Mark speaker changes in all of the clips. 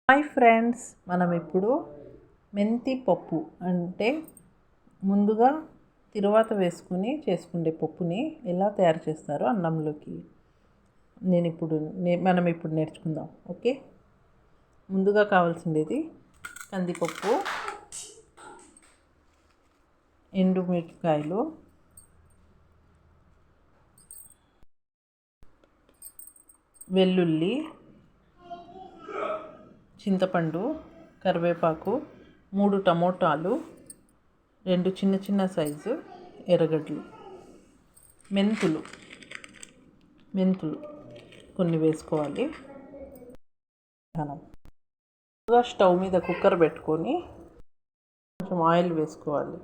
Speaker 1: Hi friends, మనం ఇప్పుడు మెంతి పప్పు అంటే ముందుగా తిరువాత వేసుకుని చేసుకునే పప్పుని ఎలా తయారు చేస్తారో అన్నంలోకి మనం ఇప్పుడు నేర్చుకుందాం. ఓకే, ముందుగా కావాల్సింది కందిపప్పు, ఎండుమిరపకాయలు, వెల్లుల్లి, చింతపండు, కరివేపాకు, 3 టమోటాలు, 2 చిన్న చిన్న సైజు ఎర్రగడ్డలు, మెంతులు కొన్ని వేసుకోవాలి. స్టవ్ మీద కుక్కర్ పెట్టుకొని కొంచెం ఆయిల్ వేసుకోవాలి.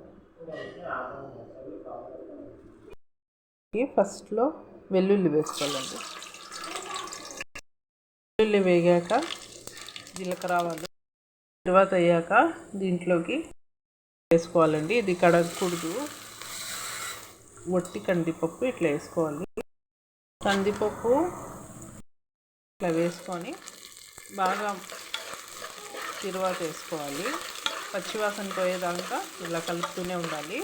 Speaker 1: ఫస్ట్లో వెల్లుల్లి వేసుకోవాలండి. వెల్లుల్లి వేగాక జీలకర్ర, ఆవాలు, తర్వాత అయ్యాక దీంట్లోకి వేసుకోవాలండి. ఇది కడగకూడదు, వట్టి కందిపప్పు ఇట్లా వేసుకోవాలి. కందిపప్పు ఇట్లా వేసుకొని బాగా తిరువాత వేసుకోవాలి. పచ్చివాసన పోయేదాకా ఇలా కలుపుతూనే ఉండాలి.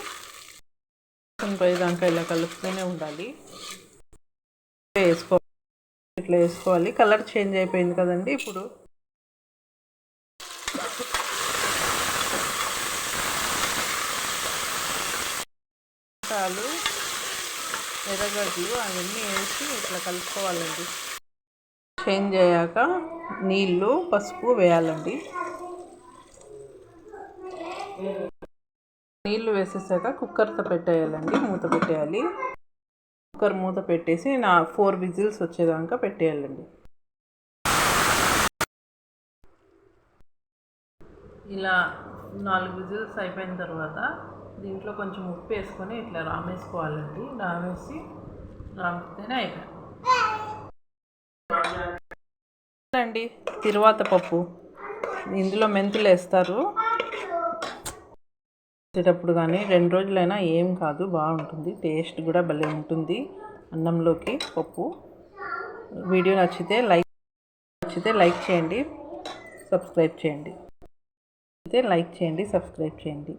Speaker 1: ఇట్లా వేసుకోవాలి. కలర్ చేంజ్ అయిపోయింది కదండి. ఇప్పుడు ఎర్రగడ్డలు అవన్నీ వేసి ఇట్లా కలుపుకోవాలండి. చేంజ్ అయ్యాక నీళ్ళు, పసుపు వేయాలండి. నీళ్ళు వేసేసాక కుక్కర్తో పెట్టేయాలండి. మూత పెట్టేయాలి. కుక్కర్ మూత పెట్టేసి 4 విజిల్స్ వచ్చేదాకా పెట్టేయాలండి. ఇలా 4 విజిల్స్ అయిపోయిన తర్వాత దీంట్లో కొంచెం ఉప్పు వేసుకొని ఇట్లా రామేసుకోవాలండి. రామితేనే అయిపోయింది. తిరువాత పప్పు ఇందులో మెంతులు వేస్తారు. వచ్చేటప్పుడు కానీ 2 రోజులైనా ఏం కాదు, బాగుంటుంది. టేస్ట్ కూడా భలే ఉంటుంది అన్నంలోకి పప్పు. వీడియో నచ్చితే లైక్ చేయండి, సబ్స్క్రైబ్ చేయండి.